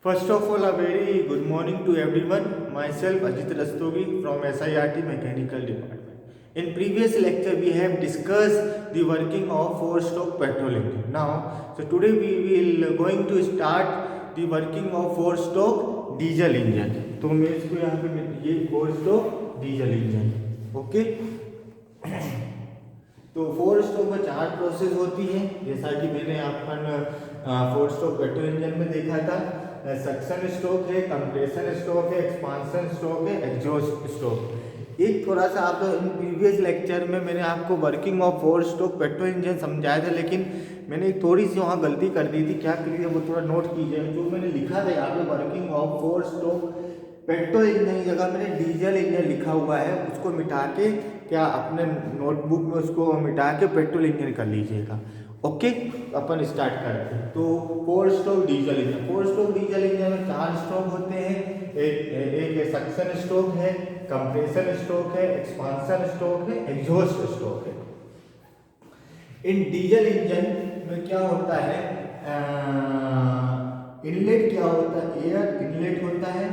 First of all, a very good morning to everyone. Myself Ajit Rastogi from SIRT Mechanical Department. In previous lecture, we have discussed the working of four-stroke petrol engine. Now, so today we will going to start the working of four-stroke diesel engine. तो मैं इसको यहाँ पे ये four-stroke diesel engine, okay. तो four stroke में 4 process होती हैं, जैसा कि मैंने अपन फोर स्ट्रोक पेट्रोल इंजन में देखा था। सक्शन स्ट्रोक है, कंप्रेशन स्ट्रोक है, एक्सपांशन स्ट्रोक है, एग्जॉस्ट स्ट्रोक। एक थोड़ा सा आप इन प्रीवियस लेक्चर में मैंने आपको working of four stroke petrol engine समझाया था, लेकिन मैंने एक थोड़ी सी वहाँ गलती कर दी थी। क्या करिए वो थोड़ा नोट कीजिए, जो मैंने लिखा था यहाँ पे working of four stroke petrol engine की जगह मैंने डीजल इंजन लिखा हुआ है, उसको मिटा के क्या अपने नोटबुक में उसको मिटा के पेट्रोल इंजन कर लीजिएगा, ओके। अपन स्टार्ट करते हैं। तो four stroke diesel engine, four stroke diesel engine में 4 स्ट्रोक होते हैं। एक सक्शन स्ट्रोक है, कंप्रेशन स्ट्रोक है, एक्सपांशन स्ट्रोक है, एग्जॉस्ट स्ट्रोक है। इन डीजल इंजन में क्या होता है, इनलेट क्या होता है, एयर इनलेट होता है।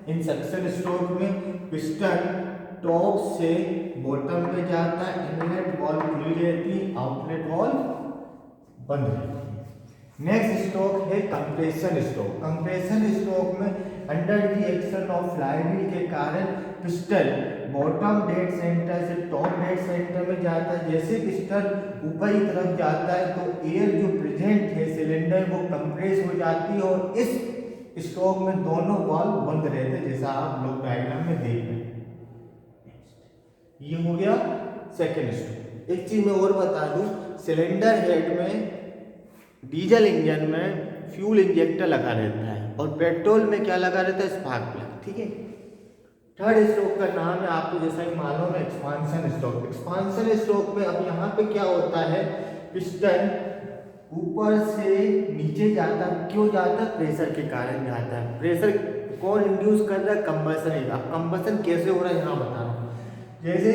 इन सक्शन स्ट्रोक में पिस्टन टॉप से बॉटम पे जाता है, इनलेट वॉल्व खुली रहती है, आउटलेट वॉल्व बंद रहती है। नेक्स्ट स्ट्रोक है कंप्रेशन स्ट्रोक। कंप्रेशन स्ट्रोक में under the action of flywheel के कारण पिस्टन बॉटम डेड सेंटर से टॉप डेड सेंटर में जाता है। जैसे पिस्टन ऊपर की तरफ जाता है तो एयर जो प्रेजेंट है सिलेंडर वो कंप्रेस हो जाती है और इस स्ट्रोक में दोनों वाल्व बंद रहते हैं, जैसा आप लोग डायग्राम में देख रहे हैं। ये हो गया सेकेंड स्ट्रोक। एक चीज मैं और बता दूं, सिलेंडर हेड में डीजल इंजन में फ्यूल इंजेक्टर लगा रहता है और पेट्रोल में क्या लगा रहता है, स्पार्क प्लग, ठीक है। थर्ड स्ट्रोक का नाम है आपको जैसा ही मालूम है एक्सपांशन स्ट्रोक। एक्सपांशन स्ट्रोक में अब यहाँ पे क्या होता है, पिस्टन ऊपर से नीचे जाता है। क्यों जाता है, प्रेशर के कारण जाता है। प्रेशर कौन इंड्यूस कर रहा है, कंबसन। अब कंबसन कैसे हो रहा है यहाँ बता रहा हूँ। जैसे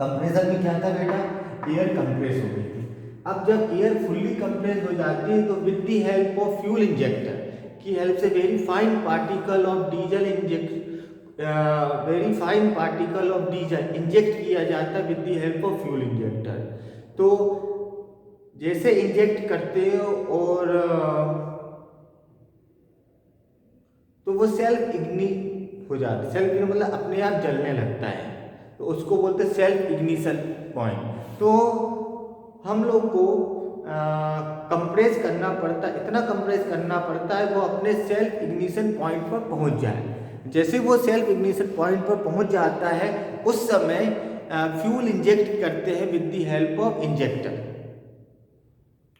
कंप्रेसर में क्या था बेटा, एयर कंप्रेस हो गई थी। अब जब एयर फुल्ली कंप्रेस हो जाती है तो with the help of fuel injector की हेल्प से very fine particle of diesel inject किया जाता है with the help of fuel injector. तो जैसे इंजेक्ट करते हो और तो वो सेल्फ इग्नी हो जाता है। सेल्फ इग्नी मतलब अपने आप जलने लगता है, तो उसको बोलते हैं सेल्फ इग्निशन पॉइंट। तो हम लोग को कंप्रेस करना पड़ता है, इतना कंप्रेस करना पड़ता है वो अपने सेल्फ इग्निशन पॉइंट पर पहुंच जाए। जैसे वो सेल्फ इग्निशन पॉइंट पर पहुंच जाता है उस समय फ्यूल इंजेक्ट करते हैं with the help of injector,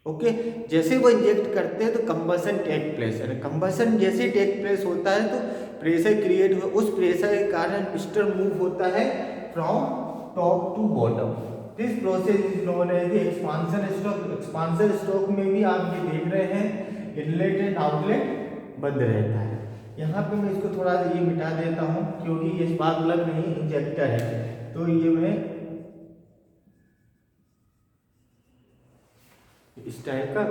okay. जैसे वो इंजेक्ट करते हैं तो कंबसन टेक प्लेस है। कंबसन जैसे टेक प्लेस होता है तो प्रेशर क्रिएट हुआ, उस प्रेशर के कारण पिस्टन मूव होता है from top to bottom. This process is known as the expansion stroke. Expansion stroke में भी आप ये देख रहे हैं इनलेट एंड आउटलेट बंद रहता है। यहाँ पे मैं इसको थोड़ा ये मिटा देता हूँ क्योंकि ये स्पार्क प्लग नहीं इंजेक्टर है, तो ये मैं इस टाइप का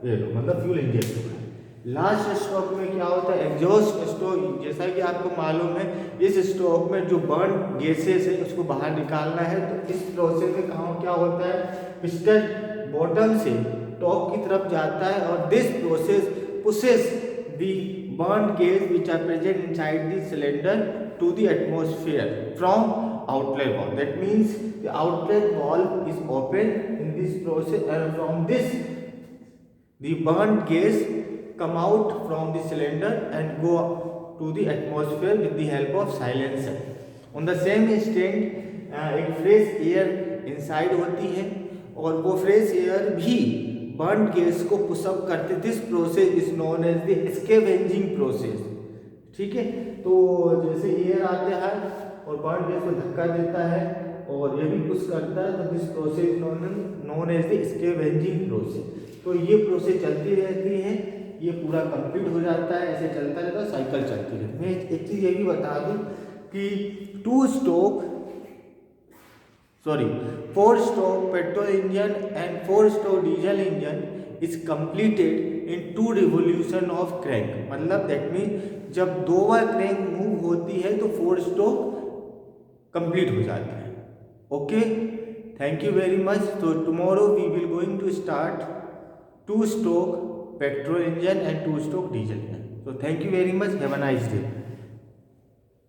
ये लो, मतलब फ्यूल इंजेक्ट होगा। लास्ट स्ट्रोक में क्या होता है, एग्जॉस्ट स्ट्रोक। जैसा कि आपको मालूम है इस स्ट्रोक में जो बर्न गैसेस है उसको बाहर निकालना है। तो इस प्रोसेस में कहाँ क्या होता है, पिस्टन बॉटम से टॉप की तरफ जाता है और this process pushes the burn gas which are present inside the cylinder to the atmosphere from outlet valve. That means the outlet valve is open in this process, and from this the burnt gas come out from the cylinder and go to the atmosphere with the help of silencer. On the same instant एक fresh air inside होती है और वो fresh air भी burnt gas को push up करते। This process is known as the scavenging process, ठीक है। तो जैसे एयर आते हैं और बर्न गैस को धक्का देता है और ये भी पुश करता है, तो this process known as the scavenging process. तो ये प्रोसेस चलती रहती है, ये पूरा कंप्लीट हो जाता है, ऐसे चलता रहता है, साइकिल चलती रहती है। मैं एक चीज़ ये भी बता दूं कि four stroke petrol engine and four stroke diesel engine is completed in 2 revolution of crank, मतलब दैट मीन जब 2 बार क्रैंक मूव होती है तो 4 स्ट्रोक कंप्लीट हो जाते हैं। Okay, thank you very much. तो tomorrow we will going to start 2 stroke petrol engine and 2 stroke diesel engine. So thank you very much. Have a nice day.